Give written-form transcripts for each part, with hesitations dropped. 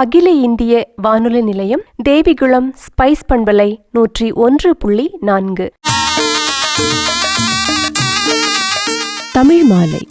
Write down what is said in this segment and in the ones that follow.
அகில இந்திய வானொலி நிலையம், தேவிகுளம் ஸ்பைஸ் பண்பலை 101.4. தமிழ் மாலை.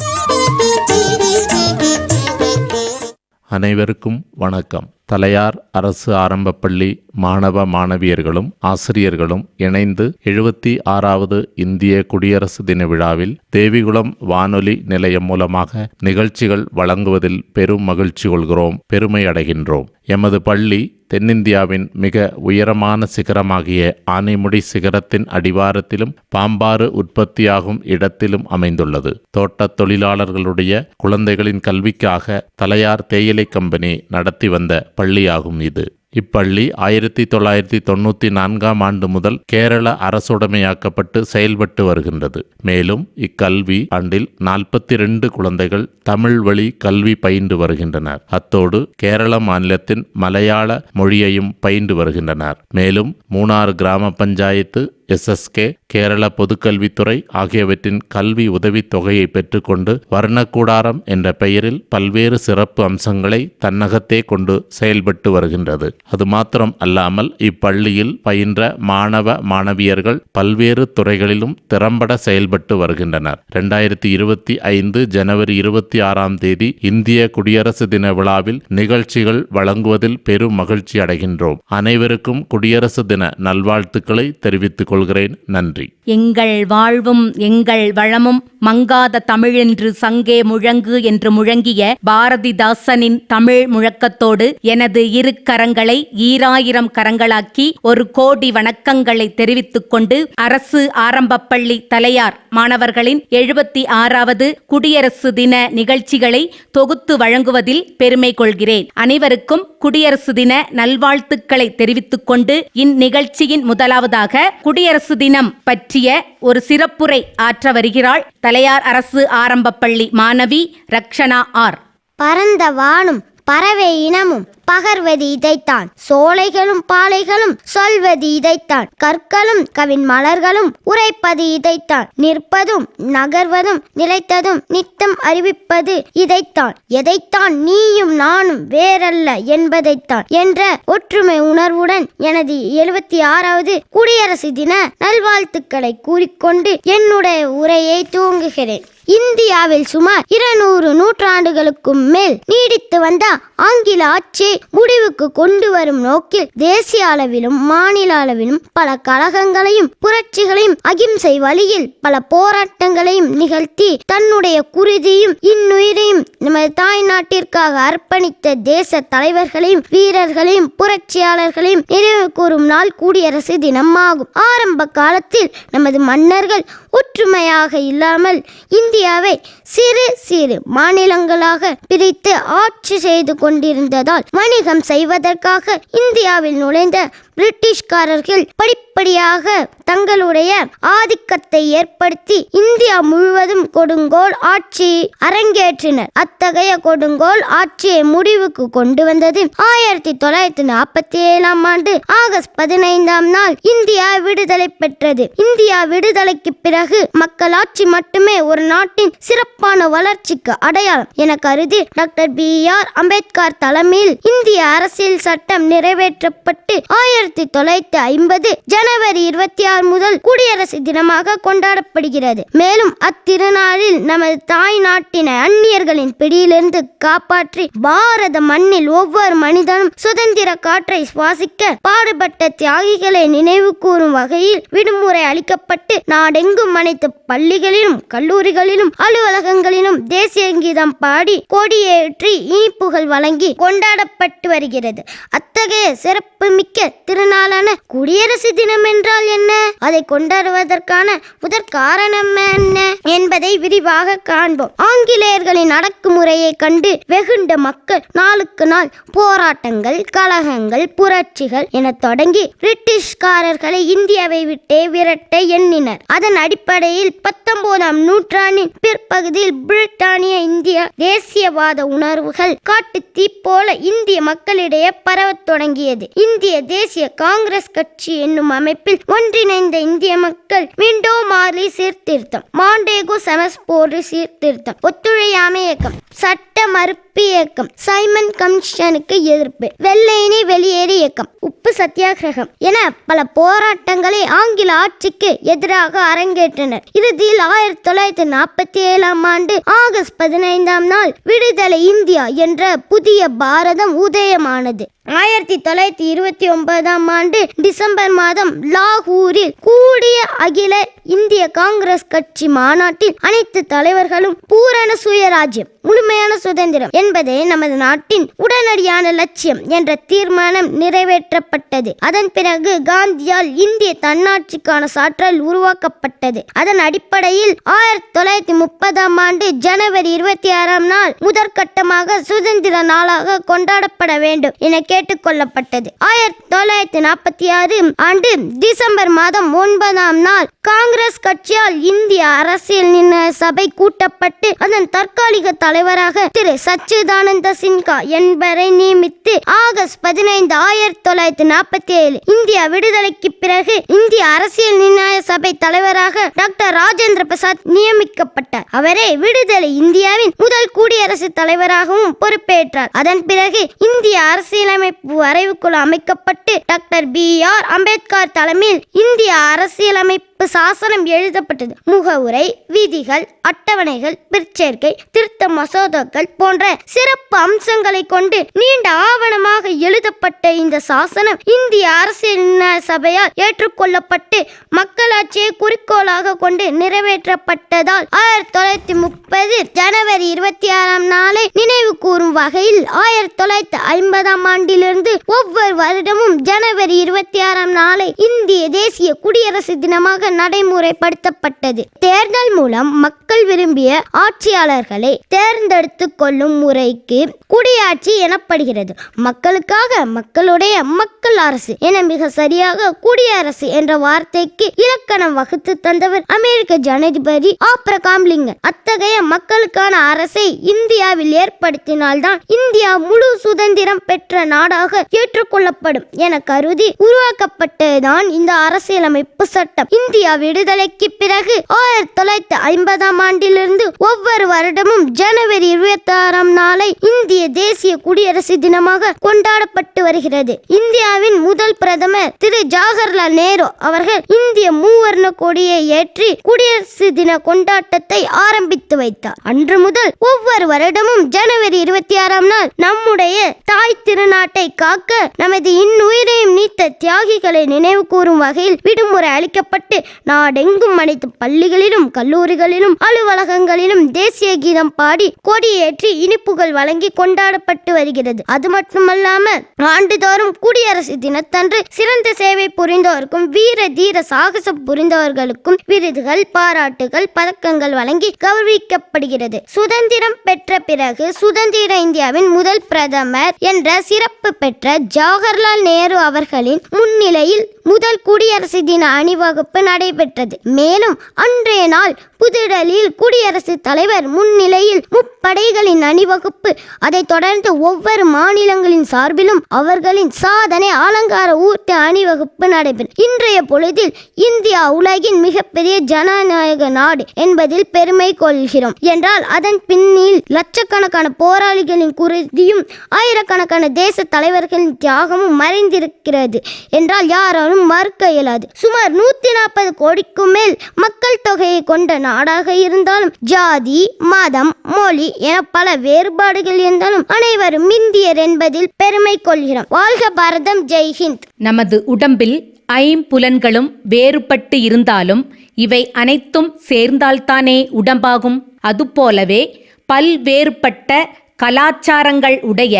அனைவருக்கும் வணக்கம். தலையார் அரசு ஆரம்பப்பள்ளி மாணவ மாணவியர்களும் ஆசிரியர்களும் இணைந்து 76வது இந்திய குடியரசு தின விழாவில் தேவிகுளம் வானொலி நிலையம் மூலமாக நிகழ்ச்சிகள் வழங்குவதில் பெரும் மகிழ்ச்சி கொள்கிறோம், பெருமை அடைகின்றோம். எமது பள்ளி தென்னிந்தியாவின் மிக உயரமான சிகரமாகிய ஆனைமுடி சிகரத்தின் அடிவாரத்திலும் பாம்பாறு உற்பத்தியாகும் இடத்திலும் அமைந்துள்ளது. தோட்டத் தொழிலாளர்களுடைய குழந்தைகளின் கல்விக்காக தலையார் தேயிலை கம்பெனி நடத்தி வந்த பள்ளியாகும் இது. இப்பள்ளி 1994ஆம் ஆண்டு முதல் கேரள அரசுடைமையாக்கப்பட்டு செயல்பட்டு வருகின்றது. மேலும் இக்கல்வி ஆண்டில் 42 குழந்தைகள் தமிழ் வழி கல்வி பயின்று வருகின்றனர். அத்தோடு கேரள மாநிலத்தின் மலையாள மொழியையும் பயின்று வருகின்றனர். மேலும் மூணாறு கிராம பஞ்சாயத்து, SSK, கேரள பொதுக்கல்வித்துறை ஆகியவற்றின் கல்வி உதவித் தொகையை பெற்றுக்கொண்டு வர்ணக்கூடாரம் என்ற பெயரில் பல்வேறு சிறப்பு அம்சங்களை தன்னகத்தே கொண்டு செயல்பட்டு வருகின்றது. அது மாத்திரம் அல்லாமல் இப்பள்ளியில் பயின்ற மாணவ மாணவியர்கள் பல்வேறு துறைகளிலும் திறம்பட செயல்பட்டு வருகின்றனர். 2025 ஜனவரி 26ஆம் தேதி இந்திய குடியரசு தின விழாவில் நிகழ்ச்சிகள் வழங்குவதில் பெரும் மகிழ்ச்சி அடைகின்றோம். அனைவருக்கும் குடியரசு தின நல்வாழ்த்துக்களை தெரிவித்துக் கொள்கிறேன். நன்றி. எங்கள் வாழ்வும் எங்கள் வளமும் மங்காத தமிழென்று சங்கே முழங்கு என்று முழங்கிய பாரதிதாசனின் தமிழ் முழக்கத்தோடு எனது இரு கரங்களை 1000 கரங்களாக்கி 1 கோடி வணக்கங்களை தெரிவித்துக் கொண்டு அரசு ஆரம்பப்பள்ளி தலையார் மாணவர்களின் 76வது குடியரசு தின நிகழ்ச்சிகளை தொகுத்து வழங்குவதில் பெருமை கொள்கிறேன். அனைவருக்கும் குடியரசு தின நல்வாழ்த்துக்களை தெரிவித்துக் கொண்டு இந்நிகழ்ச்சியின் முதலாவதாக குடியரசு தினம் பற்றிய ஒரு சிறப்புரை ஆற்ற வருகிறாள் தலையார் அரசு ஆரம்பப்பள்ளி மாணவி ரக்ஷனா ஆர். பரந்த வானும் பறவை இனமும் பகர்வது இதைத்தான், சோலைகளும் பாலைகளும் சொல்வது இதைத்தான், கற்களும் கவின் மலர்களும் உரைப்பது இதைத்தான், நிற்பதும் நகர்வதும் நிலைத்ததும் நித்தம் அறிவிப்பது இதைத்தான், எதைத்தான் நீயும் நானும் வேறல்ல என்பதைத்தான் என்ற ஒற்றுமை உணர்வுடன் எனது 76வது குடியரசு தின நல்வாழ்த்துக்களை கூறிக்கொண்டு என்னுடைய உரையை துவங்குகிறேன். இந்தியாவில் சுமார் 200 நூற்றாண்டுகளுக்கும் மேல் நீடித்து வந்த ஆங்கில ஆட்சியை முடிவுக்கு கொண்டு வரும் நோக்கில் தேசிய அளவிலும் மாநில அளவிலும் பல கழகங்களையும் புரட்சிகளையும் அகிம்சை வழியில் பல போராட்டங்களையும் நிகழ்த்தி தன்னுடைய குருதியும் இன்னுயிரையும் நமது தாய் நாட்டிற்காக அர்ப்பணித்த தேச தலைவர்களையும் வீரர்களையும் புரட்சியாளர்களையும் நினைவு கூறும் நாள் குடியரசு தினம் ஆகும். ஆரம்ப காலத்தில் நமது மன்னர்கள் ஒற்றுமையாக இல்லாமல் இந்தியாவை சிறு சிறு மாநிலங்களாக பிரித்து ஆட்சி செய்து கொண்டிருந்ததால் வணிகம் செய்வதற்காக இந்தியாவில் நுழைந்த பிரிட்டிஷ்காரர்கள் படிப்படியாக தங்களுடைய ஆதிக்கத்தை ஏற்படுத்தி இந்தியா முழுவதும் கொடுங்கோல் ஆட்சி அரங்கேற்றினர். அத்தகைய கொடுங்கோல் ஆட்சியை முடிவுக்கு கொண்டு வந்தது 1947ஆம் ஆண்டு ஆகஸ்ட் 15ஆம் நாள் இந்தியா விடுதலை பெற்றது. இந்தியா விடுதலைக்கு பிறகு மக்களாட்சி மட்டுமே ஒரு நாட்டின் சிறப்பான வளர்ச்சிக்கு அடையாளம் என கருதி டாக்டர் B.R. அம்பேத்கர் தலைமையில் இந்திய அரசியல் சட்டம் நிறைவேற்றப்பட்டு 1950 ஜனவரி 26 முதல் குடியரசு தினமாக கொண்டாடப்படுகிறது. மேலும் அத்திருநாளில் நமது தாய் நாட்டினை அந்நியர்களின் பிடியிலிருந்து காப்பாற்றி பாரத மண்ணில் ஒவ்வொரு மனிதனும் சுதந்திர காற்றை சுவாசிக்க பாடுபட்ட தியாகிகளை நினைவு கூறும் வகையில் விடுமுறை அளிக்கப்பட்டு நாடெங்கும் அனைத்து பள்ளிகளிலும் கல்லூரிகளிலும் அலுவலகங்களிலும் தேசிய கீதம் பாடி கொடியேற்றி இனிப்புகள் வழங்கி கொண்டாடப்பட்டு வருகிறது. அத்தகைய சிறப்பு மிக்க திருநாளான குடியரசு தினம் என்றால் என்ன, அதை கொண்டாடுவதற்கான முதற் காரணம் என்ன என்பதை விரிவாக காண்போம். ஆங்கிலேயர்களின் அடக்குமுறையை கண்டு வெகுண்ட மக்கள் நாளுக்கு நாள் போராட்டங்கள், கலகங்கள், புரட்சிகள் என தொடங்கி பிரிட்டிஷ்காரர்களை இந்தியாவை விட்டே விரட்ட எண்ணினர். அதன் அடிப்படையில் 19ஆம் நூற்றாண்டின் பிற்பகுதியில் பிரிட்டானிய இந்திய தேசியவாத உணர்வுகள் காட்டுத்தீ போல இந்திய மக்களிடையே பரவத் தொடங்கியது. இந்திய தேசிய காங்கிரஸ் கட்சி என்னும் அமைப்பில் ஒன்றிணைந்த இந்திய மக்கள் விண்டோ மார்லி சீர்திருத்தம், மாண்டேகு செமஸ்போர்டு சீர்திருத்தம், ஒத்துழையாமை இயக்கம், சட்ட மறுப்பு எதிர்ப்பு இயக்கம், சைமன் கமிஷனுக்கு எதிர்ப்பு, வெள்ளையனே வெளியேறு இயக்கம், உப்பு சத்தியாகிரகம் என பல போராட்டங்களை ஆங்கில ஆட்சிக்கு எதிராக அரங்கேற்றனர். இறுதியில் 1947 ஆண்டு ஆகஸ்ட் 15 நாள் விடுதலை இந்தியா என்ற புதிய பாரதம் உதயமானது. 1929 ஆண்டு டிசம்பர் மாதம் லாகூரில் கூடிய அகில இந்திய காங்கிரஸ் கட்சி மாநாட்டில் அனைத்து தலைவர்களும் பூரண சுயராஜ்யம், முழுமையான சுதந்திரம் என்பதே நமது நாட்டின் உடனடியான லட்சியம் என்ற தீர்மானம் நிறைவேற்றப்பட்டது. அதன் பிறகு காந்தியால் இந்திய தன்னாட்சிக்கான சாற்றல் உருவாக்கப்பட்டது. அதன் அடிப்படையில் 1930 ஆண்டு ஜனவரி 26 நாள் முதற்கட்டமாக சுதந்திர நாளாக கொண்டாடப்பட வேண்டும் என கேட்டுக்கொள்ளப்பட்டது. 1946 ஆண்டு டிசம்பர் மாதம் 9 நாள் காங்கிரஸ் கட்சியால் இந்திய அரசியல் நிர்ணய சபை கூட்டப்பட்டு அதன் தற்காலிக தலைவராக திரு சச்சிதானந்த சின்ஹா என்பவரை நியமித்து ஆகஸ்ட் 15, 1947 இந்தியா விடுதலைக்கு பிறகு இந்திய அரசியல் நிர்ணய சபை தலைவராக டாக்டர் ராஜேந்திர பிரசாத் நியமிக்கப்பட்டார். அவரே விடுதலை இந்தியாவின் முதல் குடியரசுத் தலைவராகவும் பொறுப்பேற்றார். அதன் பிறகு இந்திய அரசியலமைப்பு வரைவுக்குழு அமைக்கப்பட்டு டாக்டர் B.R. அம்பேத்கர் தலைமையில் இந்திய அரசியலமைப்பு சாசனம் எழுதப்பட்டது. முகவுரை, விதிகள், அட்டவணைகள், பிற்சேர்க்கை, திருத்த மசோதாக்கள் போன்ற சிறப்பு அம்சங்களை கொண்டு நீண்ட ஆவணமாக எழுதப்பட்ட இந்த சாசனம் இந்திய அரசியல் சபையால் ஏற்றுக்கொள்ளப்பட்டு மக்களாட்சியை குறிக்கோளாக கொண்டு நிறைவேற்றப்பட்டதால் 1930 ஜனவரி 26 நாளை நினைவு கூறும் வகையில் 1950 ஆண்டிலிருந்து ஒவ்வொரு வருடமும் ஜனவரி 26 நாளை இந்திய தேசிய குடியரசு தினமாக நடைமுறைப்படுத்தப்பட்டது. தேர்தல் மூலம் மக்கள் விரும்பிய ஆட்சியாளர்களை தேர்ந்தெடுத்துக் கொள்ளும் முறைக்கு குடியாட்சி எனப்படுகிறது. மக்களுக்காக மக்களுடைய மக்கள் அரசு என மிக சரியாக குடியரசு என்ற வார்த்தைக்கு இலக்கணம் வகுத்து தந்தவர் அமெரிக்க ஜனாதிபதி ஆப்ரகாம் லிங்கன். அத்தகைய மக்களுக்கான அரசை இந்தியாவில் ஏற்படுத்தினால்தான் இந்தியா முழு சுதந்திரம் பெற்ற நாடாக ஏற்றுக்கொள்ளப்படும் என கருதி உருவாக்கப்பட்டதுதான் இந்த அரசியலமைப்பு சட்டம். இந்தியா விடுதலைக்கு பிறகு 1950 ஆண்டிலிருந்து ஒவ்வொரு வருடமும் ஜனவரி 26 நாளை இந்திய தேசிய குடியரசு தினமாக கொண்டாடப்பட்டு வருகிறது. இந்தியாவின் முதல் பிரதமர் திரு ஜவஹர்லால் நேரு அவர்கள் இந்திய மூவர்ண கொடியை ஏற்றி குடியரசு தின கொண்டாட்டத்தை ஆரம்பித்து வைத்தார். அன்று முதல் ஒவ்வொரு வருடமும் ஜனவரி 26 நாள் நம்முடைய தாய் திருநாட்டை காக்க நமது இன்னுயிரையும் நீத்த தியாகிகளை நினைவு கூறும் வகையில் விடுமுறை அளிக்கப்பட்டு நாடெங்கும் அனைத்து பள்ளிகளிலும் கல்லூரிகளிலும் அலுவலகங்களிலும் தேசிய கீதம் பாடி கொடியேற்றி இனிப்புகள் வழங்கி கொண்டாடப்பட்டு வருகிறது. அது மட்டுமல்லாமல் ஆண்டுதோறும் குடியரசு தினத்தன்று சிறந்த சேவை புரிந்தோருக்கும் வீர தீர சாகசம் புரிந்தவர்களுக்கும் விருதுகள், பாராட்டுகள், பதக்கங்கள் வழங்கி கௌரவிக்கப்படுகிறது. சுதந்திரம் பெற்ற பிறகு சுதந்திர இந்தியாவின் முதல் பிரதமர் என்ற சிறப்பு பெற்ற ஜவஹர்லால் நேரு அவர்களின் முன்னிலையில் முதல் குடியரசு தின அணிவகுப்பு நடைபெற்றது. மேலும் அன்றைய நாள் புதுடெல்லியில் குடியரசுத் தலைவர் முன்னிலையில் முப்படைகளின் அணிவகுப்பு, அதைத் தொடர்ந்து ஒவ்வொரு மாநிலங்களின் சார்பிலும் அவர்களின் சாதனை அலங்கார ஊர்தி அணிவகுப்பு நடைபெறும். இன்றைய பொழுதில் இந்தியா உலகின் மிகப்பெரிய ஜனநாயக நாடு என்பதில் பெருமை கொள்கிறோம் என்றால் அதன் பின்னில் லட்சக்கணக்கான போராளிகளின் குருதியும் ஆயிரக்கணக்கான தேச தலைவர்களின் தியாகமும் மறைந்திருக்கிறது என்றால் யாராலும் மறுக்க இயலாது. சுமார் 140 கோடிக்கும் மேல் மக்கள் தொகையை கொண்ட நாடாக இருந்தாலும் ஜாதி, மதம், மொழி என பல வேறுபாடுகள் இருந்தாலும் அனைவரும் இந்தியர் என்பதில் பெருமை கொள்கிறோம். வாழ்க பாரதம், ஜெய்ஹிந்த். நமது உடம்பில் ஐம்புலன்களும் வேறுபட்டு இருந்தாலும் இவை அனைத்தும் சேர்ந்தால்தானே உடம்பாகும். அதுபோலவே பல்வேறுபட்ட கலாச்சாரங்கள் உடைய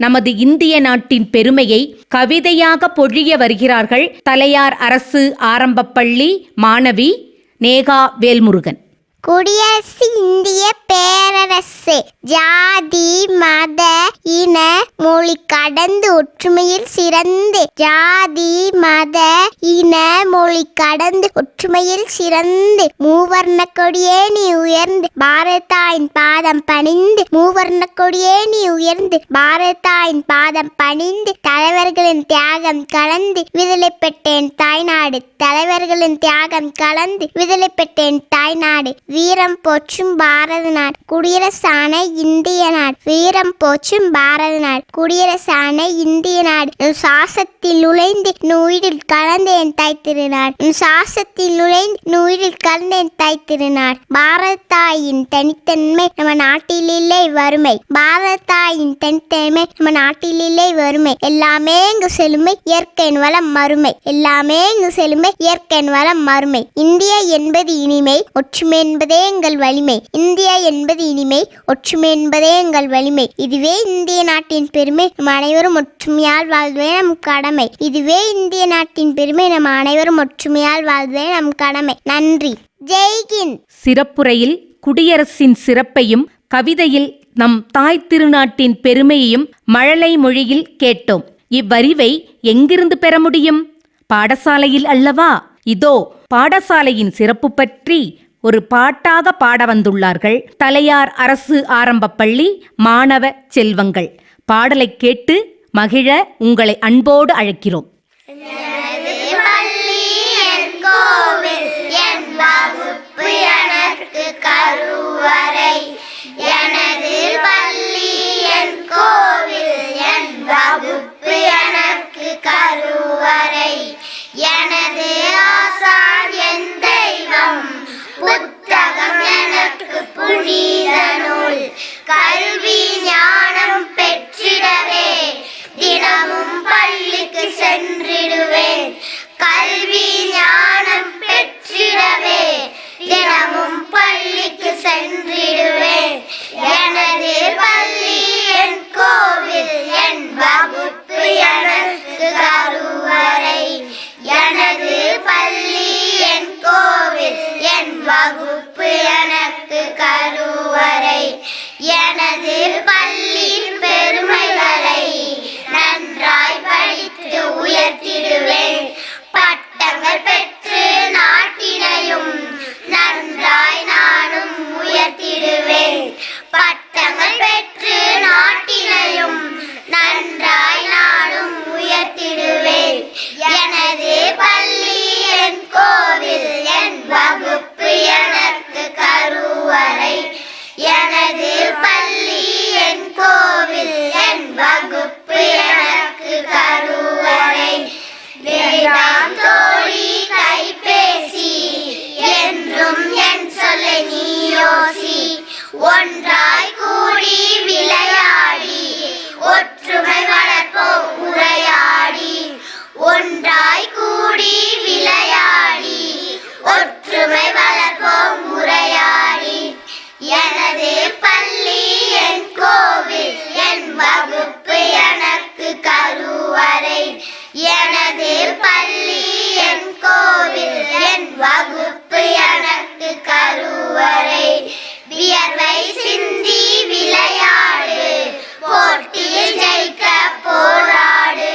நமது இந்திய நாட்டின் பெருமையை கவிதையாக பொழிய வருகிறார்கள் தலையார் அரசு ஆரம்பப் பள்ளி மாணவி நேகா வேல்முருகன். குடியரசு இந்திய பேரரசு ஜாதி, மத, இன, மொழி கடந்து ஒற்றுமையில் சிறந்து, ஜாதி, மத, இன, மொழி கடந்து ஒற்றுமையில் சிறந்து, மூவர்ண கொடியே நீ உயர்ந்து பாரதாயின் பாதம் பணிந்து, மூவர்ண கொடியே நீ உயர்ந்து பாரதாயின் பாதம் பணிந்து, தலைவர்களின் தியாகம் கலந்து விடுதலை பெற்றேன் தாய்நாடு, தலைவர்களின் தியாகம் கலந்து விடுதலை பெற்றேன் தாய்நாடு, வீரம் போற்றும் பாரத நாடு குடியரசான இந்திய நாடு வீரம் போற்றும் பாரத நாடு குடியரசான இந்திய நாடு உன் சாசத்தில் நுழைந்து நுயிரில் கலந்த என் தாய் திருநாடு உன் சாசத்தில் நுழைந்து நுயிரில் கலந்த என் தாய் திருநாடு பாரத தாயின் தனித்தன்மை நம்ம நாட்டில் இல்லை வறுமை பாரத தாயின் தனித்தன்மை நம்ம நாட்டில் இல்லை வறுமை எல்லாமே இங்கு செழுமை இயற்கையின் வளம் மறுமை எல்லாமே இங்கு செழுமை இயற்கையின் வளம் மறுமை இந்தியா என்பது இனிமை ஒற்றுமை என்பதே எங்கள் வலிமை இந்தியா என்பது இனிமை ஒற்றுமை என்பதே எங்கள் வலிமை இதுவே இந்திய நாட்டின் பெருமை நம் அனைவரும் ஒற்றுமையால் வாழ்வதே நம் கடமை இதுவே இந்திய நாட்டின் பெருமை நம் அனைவரும் ஒற்றுமையால் வாழ்வதே நம் கடமை நன்றி ஜெய்ஹிந்த். சிறப்புரையில் குடியரசின் சிறப்பையும் கவிதையில் நம் தாய் திருநாட்டின் பெருமையையும் மழலை மொழியில் கேட்டோம். இவ்வறிவை எங்கிருந்து பெற முடியும்? பாடசாலையில் அல்லவா? இதோ பாடசாலையின் சிறப்பு பற்றி ஒரு பாட்டாக பாட வந்துள்ளார்கள் தலையார் அரசு ஆரம்ப பள்ளி மாணவ செல்வங்கள். பாடலை கேட்டு மகிழ உங்களை அன்போடு அழைக்கிறோம். எனது ஆசான் என் தெய்வம் புத்தகம் எனக்கு புனித நூல் கல்வி ஞானம் பெற்றிடவே தினமும் பள்ளிக்கு சென்றிடுவேன் கல்வி ஞானம் பெற்றிடவே தினமும் பள்ளிக்கு சென்றிடுவேன் எனது பள்ளி என் கோவில் என் வகுப்பு எனக்கு கருவறை எனது பள்ளி என் கோவில் என் வகுப்பு எனக்கு கருவறை எனது பள்ளியின் பெருமைகளை நன்றாய் படித்து உயர்த்திடுவேன் பட்டங்கள் பெற்று நாட்டினையும் நன்றாய் நானும் உயர்த்திடுவேன் பட்டங்கள் பெற்று நாட்டினையும் நன்றாய் நானும் உயர்த்திடுவேன் எனது பள்ளி என் கோவில் என் வகுப்பு எனக்கு கருவறை எனது பள்ளி என் கோவில் என் வகுப்பு எனக்கு கருவறை வேண்டாம் தோழி கைபேசி என்றும் என் சொல்லை நீ யோசி ஒன்றாய் கூடி விளையாடி ஒற்றுமை வளர்ப்போம் உரையாடி ஒன்றாய் கூடி விளையாடி ஒற்றுமை வளர்ப்போம் உரையாடி எனது பள்ளி என் கோவில் என் வகுப்பு எனக்கு கருவறை எனது பள்ளி என் கோவில் என் வகுப்பு எனக்கு கருவறை வியர்வை சிந்தி விளையாடு போட்டியில் ஜெயிக்க போராடு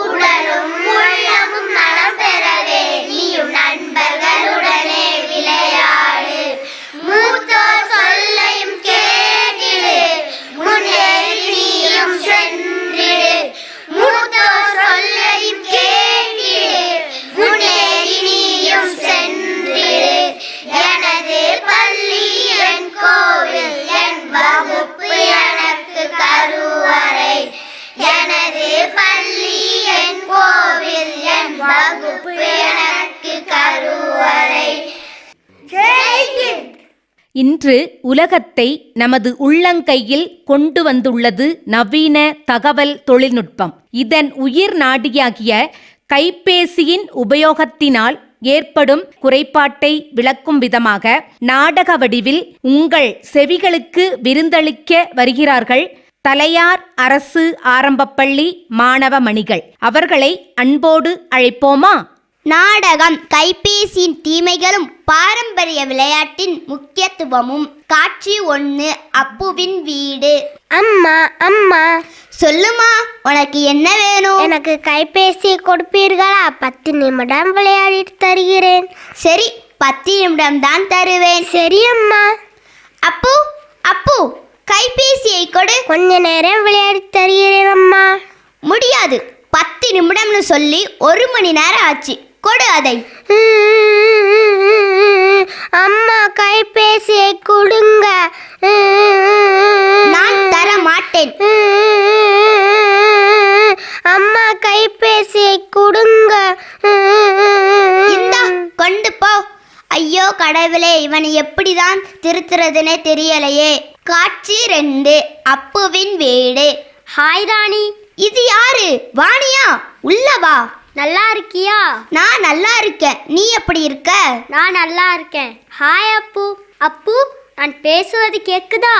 உடலும் உள்ளமும் நலம் பெறவே நீயும் நண்பர்களுடனே விளையாடு மூத்தோர் சொல்லையும் கேட்டிடு முன்னேறி நீயும் சென்றிடு மூத்தோர் சொல்லையும் கேட்டிடு முன்னேறி நீயும் சென்றிடு எனது பள்ளி என் கோவில் என் வகுப்பு எனக்கு கருவறை எனது பள்ளி என் கோவில் என் வகுப்பு எனக்கு கருவறை. இன்று உலகத்தை நமது உள்ளங்கையில் கொண்டு வந்துள்ளது நவீன தகவல் தொழில்நுட்பம். இதன் உயிர் நாடியாகிய கைபேசியின் உபயோகத்தினால் ஏற்படும் குறைபாட்டை விளக்கும் விதமாக நாடக வடிவில் உங்கள் செவிகளுக்கு விருந்தளிக்க வருகிறார்கள் தலையார் அரசு ஆரம்பப்பள்ளி மாணவ மணிகள். அவர்களை அன்போடு அழைப்போமா? நாடகம் கைபேசியின் தீமைகளும் பாரம்பரிய விளையாட்டின் முக்கியத்துவமும். காட்சி 1. அப்புவின் வீடு. அம்மா அம்மா சொல்லுமா, உனக்கு என்ன வேணும்? எனக்கு கைபேசி கொடுப்பீர்களா? 10 நிமிடம் விளையாடிட்டு தருகிறேன். சரி, 10 நிமிடம் தான் தருவேன். சரி அம்மா. அப்பு அப்பு கைபேசியை கொடு. கொஞ்ச நேரம் விளையாடி தருகிறேன் அம்மா. முடியாது, 10 நிமிடம்னு சொல்லி 1 மணி நேரம் ஆச்சு. கொடு அதை. அம்மா கைபேசியை கொடுங்க. நான் தர மாட்டேன். அம்மா கைபேசியை கொடுங்க. இந்தா கொண்டு போ. ஐயோ கடவுளே, இவனை எப்படிதான் திருத்துறதுன்னே தெரியலையே. காட்சி 2, அப்புவின் வீடு. ஹாய் ராணி. இது யாரு? வாணியா? உள்ள வா. நல்லா இருக்கியா? நான் நல்லா இருக்கேன். நீ எப்படி இருக்க? நான் நல்லா இருக்கேன். ஹாய் அப்பு. அப்பு, நான் பேசுவது கேக்குதா?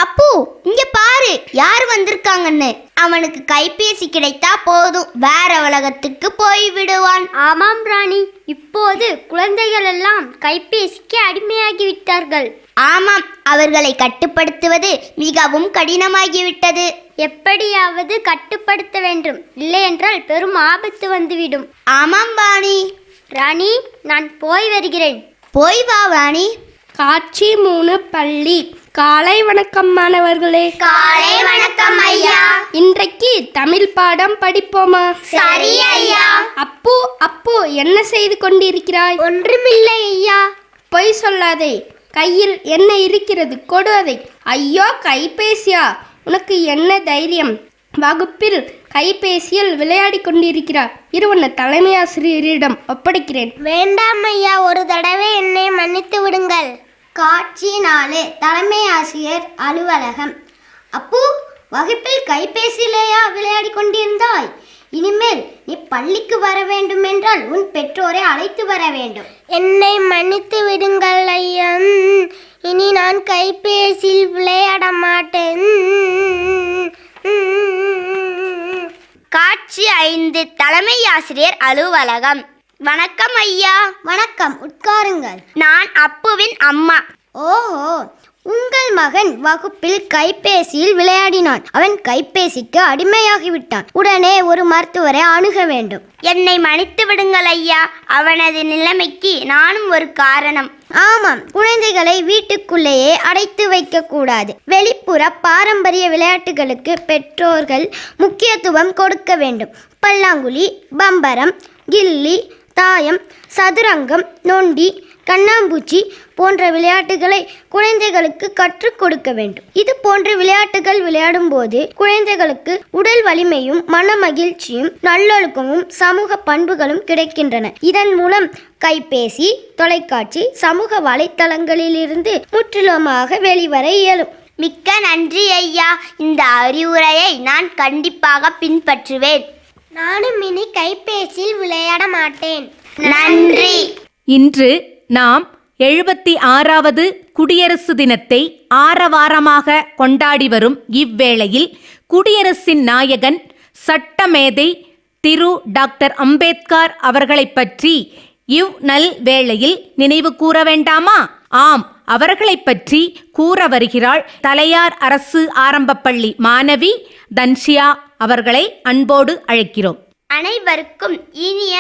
அப்பு, இங்க பாரு யார் வந்திருக்காங்கன்னு. அவனுக்கு கைபேசி கிடைத்தா போதும், வேற உலகத்துக்கு போய் விடுவான். ஆமாம் ராணி, இப்போது குழந்தைகள் எல்லாம் கைபேசிக்கு அடிமையாகி விட்டார்கள். ஆமாம், அவர்களை கட்டுப்படுத்துவது மிகவும் கடினமாகிவிட்டது. எப்படியாவது கட்டுப்படுத்த வேண்டும், இல்லை என்றால் பெரும் ஆபத்து வந்துவிடும். ஆமாம் வாணி. ராணி, நான் போய் வருகிறேன். போய் வா வாணி. காட்சி 3, பள்ளி. காலை வணக்கம் மாணவர்களே. காலை வணக்கம் ஐயா. இன்றைக்கு தமிழ் பாடம் படிப்போமா? சரி ஐயா. அப்பு, அப்பு, என்ன செய்து கொண்டிருக்கிறாய்? ஒன்றுமில்லை ஐயா. பொய் சொல்லாதே. கையில் என்ன இருக்கிறது? கொடு அதை. ஐயோ, கைபேசியா? உனக்கு என்ன தைரியம்? வகுப்பில் கைபேசியில் விளையாடி கொண்டிருக்கிறார். இருவன தலைமை ஆசிரியரிடம் ஒப்படைக்கிறேன். வேண்டாம் ஐயா, ஒரு தடவை என்னை மன்னித்து விடுங்கள். காட்சி 4, தலைமை ஆசிரியர் அலுவலகம். அப்பு, வகுப்பில் கைபேசியிலேயா விளையாடி கொண்டிருந்தாய்? இனிமேல் நீ பள்ளிக்கு வர வேண்டும் என்றால் உன் பெற்றோரை அழைத்து வர வேண்டும். என்னை மன்னித்து விடுங்கள் ஐயா. இனி நான் கைபேசியில் விளையாட மாட்டேன். காட்சி 5, தலைமை ஆசிரியர் அலுவலகம். வணக்கம் ஐயா. வணக்கம், உட்காருங்கள். நான் அப்புவின் அம்மா. ஓஹோ, உங்கள் மகன் வகுப்பில் கைபேசியில் விளையாடினான். அவன் கைபேசிக்கு அடிமையாகிவிட்டான். உடனே ஒரு மருத்துவரை அணுக வேண்டும். என்னை மன்னித்து விடுங்கள் ஐயா. அவனது நிலைமைக்கு நானும் ஒரு காரணம். ஆமாம், குழந்தைகளை வீட்டுக்குள்ளேயே அடைத்து வைக்க கூடாது. வெளிப்புற பாரம்பரிய விளையாட்டுகளுக்கு பெற்றோர்கள் முக்கியத்துவம் கொடுக்க வேண்டும். பல்லாங்குழி, பம்பரம், கில்லி, தாயம், சதுரங்கம், நொண்டி, கண்ணாம்பூச்சி போன்ற விளையாட்டுகளை குழந்தைகளுக்கு கற்றுக் கொடுக்க வேண்டும். இது போன்ற விளையாட்டுகள் விளையாடும் போது குழந்தைகளுக்கு உடல் வலிமையும் மன மகிழ்ச்சியும் நல்லொழுக்கமும் சமூக பண்புகளும் கிடைக்கின்றன. இதன் மூலம் கைபேசி, தொலைக்காட்சி, சமூக வலைத்தளங்களிலிருந்து முற்றிலுமாக வெளிவர இயலும். மிக்க நன்றி ஐயா. இந்த அறிவுரையை நான் கண்டிப்பாக பின்பற்றுவேன். நானும் இனி கைபேசியில் விளையாட மாட்டேன். நன்றி. இன்று நாம் 76வது குடியரசு தினத்தை ஆரவாரமாக கொண்டாடி வரும் இவ்வேளையில் குடியரசின் நாயகன் சட்டமேதை திரு டாக்டர் அம்பேத்கர் அவர்களைப் பற்றி நல் வேளையில் நினைவு கூற வேண்டாமா? ஆம், அவர்களைப் பற்றி கூற வருகிறாள் தலையார் அரசு ஆரம்பப்பள்ளி மாணவி தன்ஷியா அவர்களை அன்போடு அழைக்கிறோம். அனைவருக்கும் இனிய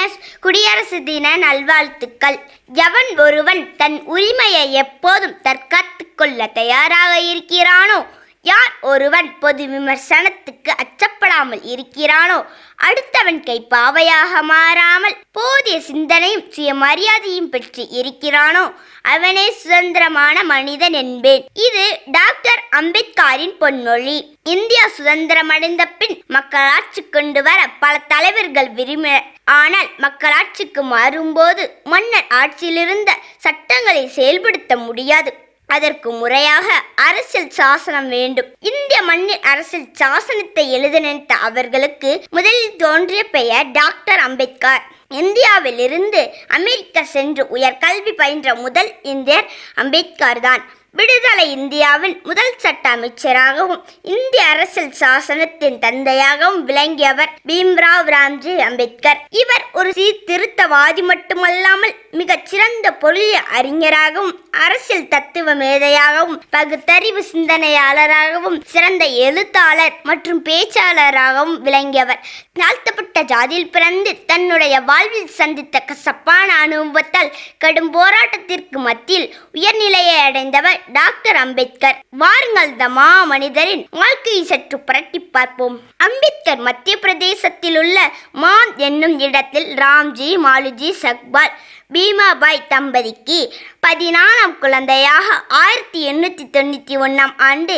குடியரசு தின நல்வாழ்த்துக்கள். எவன் ஒருவன் தன் உரிமையை எப்போதும் தற்காத்து கொள்ள தயாராக இருக்கிறானோ, யார் ஒருவன் பொது விமர்சனத்துக்கு அச்சப்படாமல் இருக்கிறானோ, அடுத்தவன் கை பாவையாக மாறாமல் போதிய சிந்தனையும் சுயமரியாதையும் பெற்று இருக்கிறானோ, அவனே சுதந்திரமான மனிதன் என்பேன். இது டாக்டர் அம்பேத்கரின் பொன்மொழி. இந்தியா சுதந்திரமடைந்த பின் மக்களாட்சி கொண்டு வர பல தலைவர்கள் விரும்பினர். ஆனால் மக்களாட்சிக்கு மாறும்போது மன்னர் ஆட்சியிலிருந்த சட்டங்களை செயல்படுத்த முடியாது. அதற்கு முறையாக அரசியல் சாசனம் வேண்டும். இந்திய மண்ணில் அரசியல் சாசனத்தை எழுத நினைத்த அவர்களுக்கு முதலில் தோன்றிய பெயர் டாக்டர் அம்பேத்கர். இந்தியாவில் இருந்து அமெரிக்கா சென்று உயர்கல்வி பயின்ற முதல் இந்தியர் அம்பேத்கர் தான். விடுதலை இந்தியாவின் முதல் சட்ட அமைச்சராகவும் இந்திய அரசியல் சாசனத்தின் தந்தையாகவும் விளங்கியவர் பீம்ராவ் ராம்ஜி அம்பேத்கர். இவர் ஒரு சீர்திருத்தவாதி மட்டுமல்லாமல் மிகச் சிறந்த பொருளிய அறிஞராகவும் அரசியல் தத்துவ மேதையாகவும் பகுத்தறிவு சிந்தனையாளராகவும் சிறந்த எழுத்தாளர் மற்றும் பேச்சாளராகவும் விளங்கியவர். தாழ்த்தப்பட்ட ஜாதியில் பிறந்து தன்னுடைய வாழ்வில் சந்தித்த கசப்பான அனுபவத்தால் கடும் போராட்டத்திற்கு மத்தியில் உயர்நிலையை அடைந்தவர் டாக்டர் அம்பேத்கர். வாருங்கள் இந்த மாமனிதரின் வாழ்க்கையை சற்று புரட்டி பார்ப்போம். அம்பேத்கர் மத்திய பிரதேசத்தில் உள்ள மான் என்னும் இடத்தில் ராம்ஜி மாலுஜி சக்பால் பீமாபாய் தம்பதிக்கு 14ஆம் குழந்தையாக 1891ஆம் ஆண்டு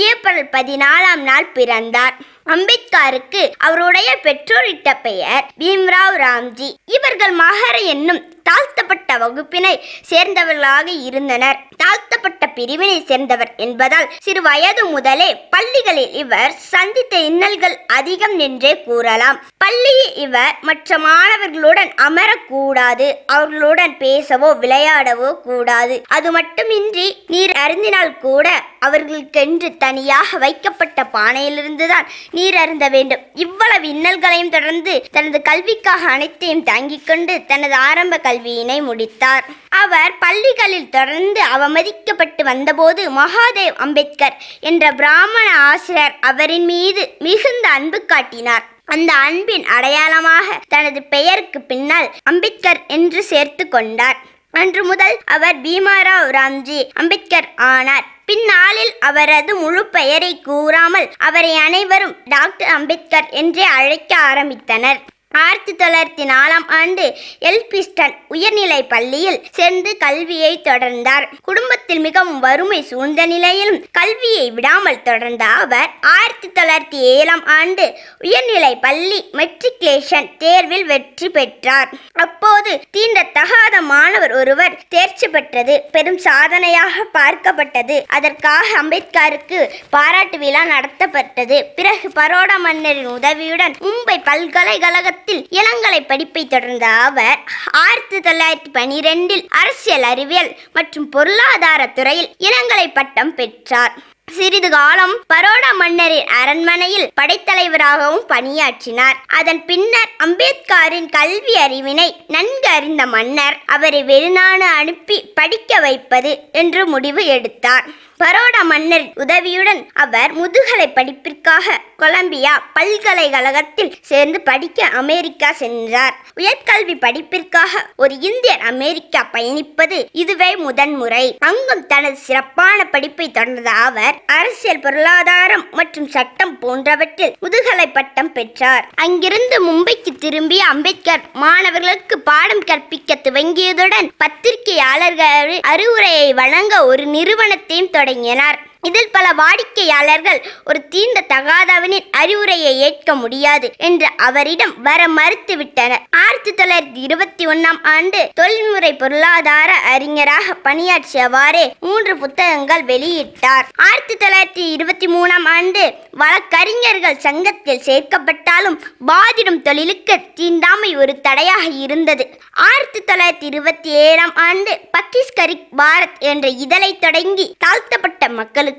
ஏப்ரல் 14ஆம் நாள் பிறந்தார். அம்பேத்கருக்கு அவருடைய பெற்றோரிட்ட பெயர் பீம்ராவ் ராம்ஜி. இவர்கள் மகர என்னும் தாழ்த்தப்பட்ட வகுப்பினை சேர்ந்தவர்களாக இருந்தனர். தாழ்த்தப்பட்ட பிரிவினை சேர்ந்தவர் என்பதால் சிறு வயது முதலே பள்ளிகளில் இவர் சந்தித்த இன்னல்கள் அதிகம் என்றே கூறலாம். பள்ளியில் இவர் மற்ற மாணவர்களுடன் அமரக்கூடாது, அவர்களுடன் பேசவோ விளையாடவோ கூடாது. அது மட்டுமின்றி நீர் அருந்தினால் கூட அவர்களுக்கென்று தனியாக வைக்கப்பட்ட பானையிலிருந்துதான் நீர் அருந்த வேண்டும். இவ்வளவு இன்னல்களையும் தொடர்ந்து தனது கல்விக்காக அனைத்தையும் தாங்கிக் கொண்டு தனது ஆரம்ப கல்வியினை முடித்தார். அவர் பள்ளிகளில் தொடர்ந்து அவமதிக்கப்பட்டு வந்தபோது மகாதேவ் அம்பேத்கர் என்ற பிராமண ஆசிரியர் அவரின் மீது மிகுந்த அன்பு காட்டினார். அந்த அன்பின் அடையாளமாக தனது பெயருக்கு பின்னால் அம்பேத்கர் என்று சேர்த்து கொண்டார். அன்று முதல் அவர் பீமாராவ் ராம்ஜி அம்பேத்கர் ஆனார். பின்னாளில் அவரது முழு பெயரை கூறாமல் அவரை அனைவரும் டாக்டர் அம்பேத்கர் என்றே அழைக்க ஆரம்பித்தனர். 1904ஆம் ஆண்டு எல்பிஸ்டன் உயர்நிலை பள்ளியில் சேர்ந்து கல்வியை தொடர்ந்தார். குடும்பத்தில் மிகவும் வறுமை சூழ்ந்த நிலையிலும் கல்வியை விடாமல் தொடர்ந்த அவர் 1907ஆம் ஆண்டு உயர்நிலை பள்ளி மெட்ரிகுலேஷன் தேர்வில் வெற்றி பெற்றார். அப்போது தீண்டத்தகாத மாணவர் ஒருவர் தேர்ச்சி பெற்றது பெரும் சாதனையாக பார்க்கப்பட்டது. அதற்காக அம்பேத்கருக்கு பாராட்டு விழா நடத்தப்பட்டது. பிறகு பரோடா மன்னரின் உதவியுடன் மும்பை பல்கலைக்கழகத்தில் இளங்கலை படிப்பை தொடர்ந்த அவர் 1912இல் அரசியல் அறிவியல் மற்றும் பொருளாதார துறையில் இளங்கலை பட்டம் பெற்றார். சிறிது காலம் பரோடா மன்னரின் அரண்மனையில் படைத்தலைவராகவும் பணியாற்றினார். அதன் பின்னர் அம்பேத்கரின் கல்வி அறிவினை நன்கு அறிந்த மன்னர் அவரை வெளிநாடு அனுப்பி படிக்க வைப்பது என்று முடிவு எடுத்தார். பரோடா மன்னரின் உதவியுடன் அவர் முதுகலை படிப்பிற்காக கொலம்பியா பல்கலைக்கழகத்தில் சேர்ந்து படிக்க அமெரிக்கா சென்றார். உயர்கல்வி படிப்பிற்காக ஒரு இந்தியர் அமெரிக்கா பயணிப்பது இதுவே முதன்முறை. அங்கும் தனது சிறப்பான படிப்பை தொடர்ந்த அவர் அரசியல், பொருளாதாரம் மற்றும் சட்டம் போன்றவற்றில் முதுகலை பட்டம் பெற்றார். அங்கிருந்து மும்பைக்கு திரும்பிய அம்பேத்கர் மாணவர்களுக்கு பாடம் கற்பிக்க துவங்கியதுடன் பத்திரிகையாளர்கள் அறிவுரையை வழங்க ஒரு நிறுவனத்தையும் தொடங்கினார். இதில் பல வாடிக்கையாளர்கள் ஒரு தீண்டத்தகாதவனின் அறிவுரையை ஏற்க முடியாது என்று அவரிடம் வர மறுத்துவிட்டனர். 1921ஆம் ஆண்டு தொழில்முறை பொருளாதார அறிஞராக பணியாற்றியவாறே 3 புத்தகங்கள் வெளியிட்டார். 1923ஆம் ஆண்டு வழக்கறிஞர்கள் சங்கத்தில் சேர்க்கப்பட்டாலும் வாதிடும் தொழிலுக்கு தீண்டாமை ஒரு தடையாக இருந்தது. 1927ஆம் ஆண்டு பக்கிஸ்கரிக் பாரத் என்ற இதழை தொடங்கி தாழ்த்தப்பட்ட மக்களுக்கான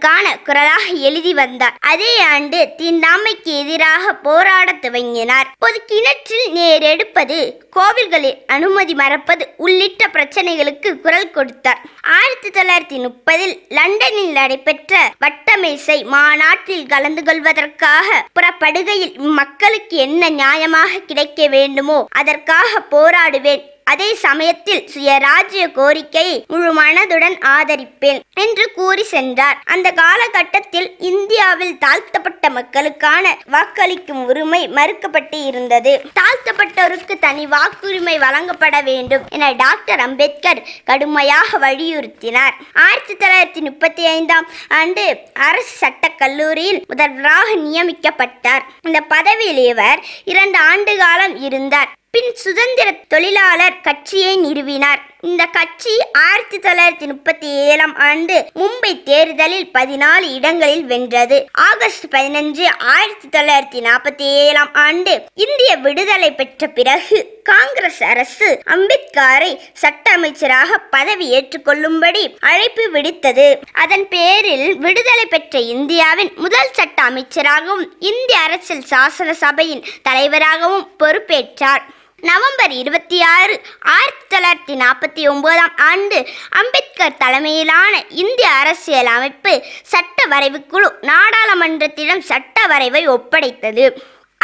குரலாக எழுதி வந்தார். அதே ஆண்டு தீண்டாமைக்கு எதிராக போராட துவங்கினார். பொது கிணற்றில் நீர் எடுப்பது, கோவில்களில் அனுமதி மறப்பது உள்ளிட்ட பிரச்சனைகளுக்கு குரல் கொடுத்தார். 1930இல் லண்டனில் நடைபெற்ற வட்டமேசை மாநாட்டில் கலந்து கொள்வதற்காக புறப்படுகையில் மக்களுக்கு என்ன நியாயமாக கிடைக்க வேண்டுமோ அதற்காக போராடுவேன், அதே சமயத்தில் சுயராஜ்ய கோரிக்கையை முழு மனதுடன் ஆதரிப்பேன் என்று கூறி சென்றார். அந்த காலகட்டத்தில் இந்தியாவில் தாழ்த்தப்பட்ட மக்களுக்கான வாக்களிக்கும் உரிமை மறுக்கப்பட்டு இருந்தது. தாழ்த்தப்பட்டோருக்கு தனி வாக்குரிமை வழங்கப்பட வேண்டும் என டாக்டர் அம்பேத்கர் கடுமையாக வலியுறுத்தினார். 1935ஆம் ஆண்டு அரசு சட்டக் கல்லூரியில் முதல்வராக நியமிக்கப்பட்டார். இந்த பதவியில் இவர் 2 ஆண்டு காலம் இருந்தார். பின் சுதந்திர தொழிலாளர் கட்சியை நிறுவினார். இந்த கட்சி 1937ஆம் ஆண்டு மும்பை தேர்தலில் 14 இடங்களில் வென்றது. ஆகஸ்ட் 15, 1947ஆம் ஆண்டு இந்திய விடுதலை பெற்ற பிறகு காங்கிரஸ் அரசு அம்பேத்கரை சட்ட அமைச்சராக பதவி ஏற்றுக்கொள்ளும்படி அழைப்பு விடுத்தது. அதன் பேரில் விடுதலை பெற்ற இந்தியாவின் முதல் சட்ட அமைச்சராகவும் இந்திய அரசியல் சாசன சபையின் தலைவராகவும் பொறுப்பேற்றார். நவம்பர் 26, 1949ஆம் ஆண்டு அம்பேத்கர் தலைமையிலான இந்திய அரசியல் அமைப்பு சட்ட வரைவு குழு நாடாளுமன்றத்திடம் சட்ட வரைவை ஒப்படைத்தது.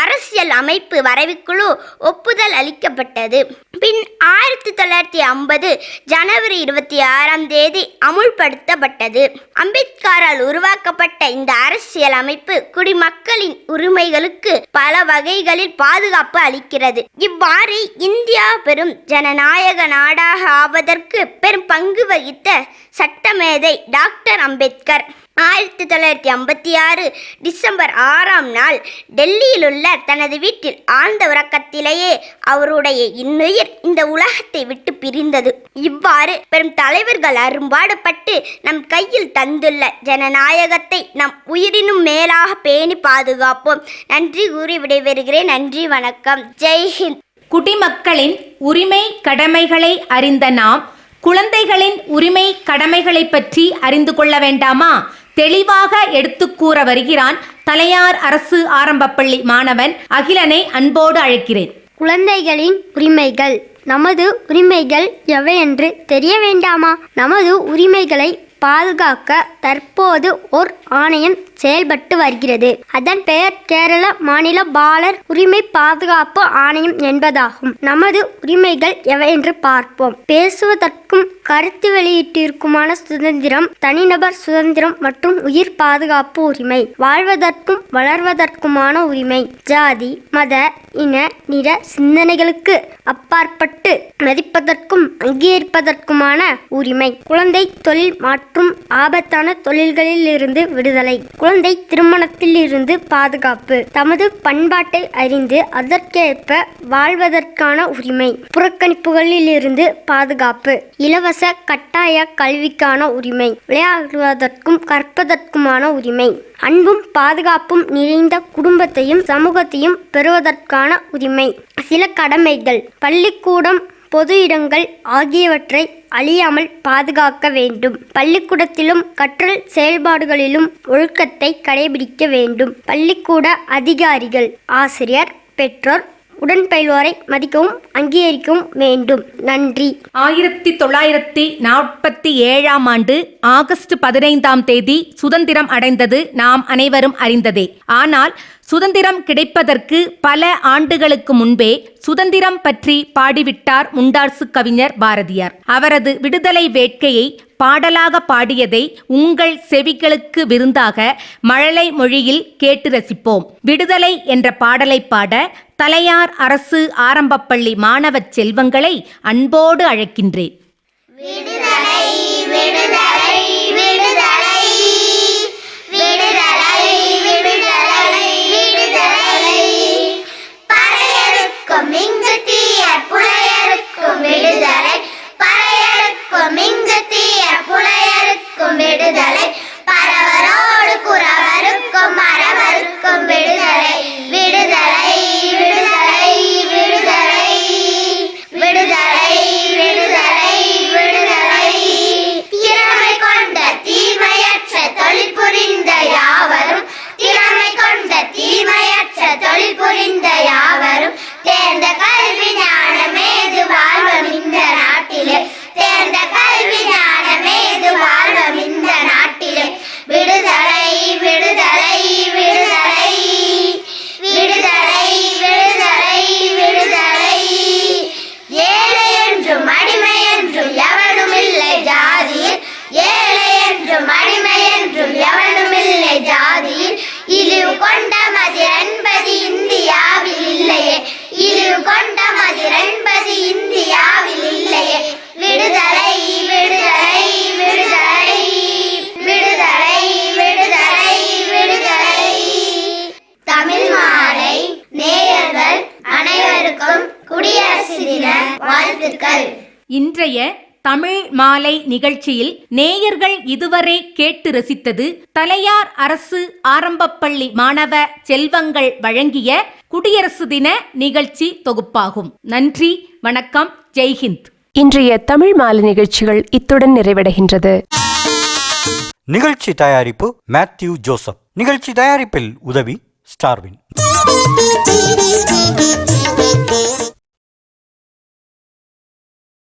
அரசியல் அமைப்பு வரைவுக்குழு ஒப்புதல் அளிக்கப்பட்டது. பின் 1950 ஜனவரி 26 அமுல்படுத்தப்பட்டது. அம்பேத்கரால் உருவாக்கப்பட்ட இந்த அரசியல் அமைப்பு குடிமக்களின் உரிமைகளுக்கு பல வகைகளில் பாதுகாப்பு அளிக்கிறது. இவ்வாறு இந்தியா பெரும் ஜனநாயக நாடாக ஆவதற்கு பெரும் பங்கு வகித்த சட்டமேதை டாக்டர் அம்பேத்கர் 1956 டிசம்பர் 6 டெல்லியில் உள்ள தனது வீட்டில் ஆழ்ந்த உறக்கத்திலேயே அவருடைய இன்னுயிர் இந்த உலகத்தை விட்டு பிரிந்தது. இவ்வாறு பெரும் தலைவர்கள் அரும்பாடுபட்டு நம் கையில் தந்துள்ள ஜனநாயகத்தை நம் உயிரினும் மேலாக பேணி பாதுகாப்போம். நன்றி கூறி விடைபெறுகிறேன். நன்றி, வணக்கம். ஜெய்ஹிந்த். குடிமக்களின் உரிமை கடமைகளை அறிந்த நாம் குழந்தைகளின் உரிமை கடமைகளை பற்றி அறிந்து கொள்ள வேண்டாமா? தெளிவாக எடுத்து கூற வருகிறான் தலையார் அரசு ஆரம்பப்பள்ளி மாணவன் அகிலனை அன்போடு அழைக்கிறேன். குழந்தைகளின் உரிமைகள். நமது உரிமைகள் எவை என்று தெரிய வேண்டாமா? நமது உரிமைகளை பாதுகாக்க தற்போது ஓர் ஆணையம் செயல்பட்டு வருகிறது. அதன் பெயர் கேரள மாநில பாலர் உரிமை பாதுகாப்பு ஆணையம் என்பதாகும். நமது உரிமைகள் எவை என்று பார்ப்போம். பேசுவதற்கும் கருத்து வெளியீட்டிற்குமான சுதந்திரம், தனிநபர் சுதந்திரம் மற்றும் உயிர் பாதுகாப்பு உரிமை, வாழ்வதற்கும் வளர்வதற்குமான உரிமை, ஜாதி மத இன நிற சிந்தனைகளுக்கு அப்பாற்பட்டு மதிப்பதற்கும் அங்கீகரிப்பதற்குமான உரிமை, குழந்தை தொழில் மற்றும் ஆபத்தான தொழில்களில் இருந்து விடுதலை, குழந்தை திருமணத்தில் இருந்து பாதுகாப்பு, தமது பண்பாட்டை அறிந்து அதற்கேற்ப வாழ்வதற்கான உரிமை, புறக்கணிப்புகளில் இருந்து பாதுகாப்பு, இலவச கட்டாய கல்விக்கான உரிமை, விளையாடுவதற்கும் கற்பதற்குமான உரிமை, அன்பும் பாதுகாப்பும் நிறைந்த குடும்பத்தையும் சமூகத்தையும் பெறுவதற்கான உரிமை. சில கடமைகள். பள்ளிக்கூடம், பொது இடங்கள் ஆகியவற்றை அழியாமல் பாதுகாக்க வேண்டும். பள்ளிக்கூடத்திலும் கற்றல் செயல்பாடுகளிலும் ஒழுக்கத்தை கடைபிடிக்க வேண்டும். பள்ளிக்கூட அதிகாரிகள், ஆசிரியர், பெற்றோர் உடன்பயில்வோரை மதிக்கவும் அங்கீகரிக்கவும் வேண்டும். நன்றி. 1947 ஆகஸ்ட் 15 சுதந்திரம் அடைந்தது நாம் அனைவரும் அறிந்ததே. ஆனால் சுதந்திரம் கிடைப்பதற்கு பல ஆண்டுகளுக்கு முன்பே சுதந்திரம் பற்றி பாடிவிட்டார் முண்டாசு கவிஞர் பாரதியார். அவரது விடுதலை வேட்கையை பாடலாக பாடியதை உங்கள் செவிகளுக்கு விருந்தாக மழலை மொழியில் கேட்டு ரசிப்போம். விடுதலை என்ற பாடலை பாட தலையார் அரசு ஆரம்பப்பள்ளி மாணவ செல்வங்களை அன்போடு அழைக்கின்றேன். விடுதலை, விடுதலை, விடுதலை, விடுதலை, விடுதலை, விடுதலை, பறையருக்கும் இங்கு தீய புலையருக்கும் விடுதலை, பறையருக்கும் இங்கு தீய புலையருக்கும் விடுதலை, பரவரோடு குறவருக்கும் மறவருக்கும் விடுதலை, விடுதலை, விடுதலை, விடுதலை, விடுதலை, விடுதலை, விடுதலை, திறமை கொண்ட தீமையற்ற தொழில் புரிந்த யாவரும், திறமை கொண்ட தீமையற்ற தொழில் புரிந்த யாவரும், தேர்ந்த கல்வி ஞானமேது வாழ்வம் இந்த நாட்டிலே, தேர்ந்த கல்வி ஞானமேது வாழ்வம் இந்த நாட்டிலே, விடுதலை, விடுதலை, விடுதலை, விடுதலை, விடுதலை, விடுதலை, ஏழை என்றும் அடிமை என்றும் எவனும் இல்லை ஜாதியில், ஏழை என்றும் அடிமை என்றும் எவனும் இல்லை ஜாதியில், இழிவு கொண்ட மதிர் என்பது இந்தியாவில் இல்லையே, இழிவு கொண்ட மதிர் என்பது இந்தியாவில் இல்லையே, விடுதலை, விடுதலை, விடுதலை, விடுதலை, விடுதலை, விடுதலை. தமிழ் மாலை நேயர்கள் அனைவருக்கும் குடியரசு தின வாழ்த்துக்கள். இன்றைய தமிழ் மாலை நிகழ்ச்சியில் நேயர்கள் இதுவரை கேட்டு ரசித்தது தலையார் அரசு ஆரம்பப்பள்ளி மாணவ செல்வங்கள் வழங்கிய குடியரசு தின நிகழ்ச்சி தொகுப்பாகும். நன்றி, வணக்கம், ஜெய்ஹிந்த். இன்றைய தமிழ் மாலை நிகழ்ச்சிகள் இத்துடன் நிறைவடைகின்றது. நிகழ்ச்சி தயாரிப்பு மேத்யூ ஜோசப். நிகழ்ச்சி தயாரிப்பில் உதவி ஸ்டார்வின்.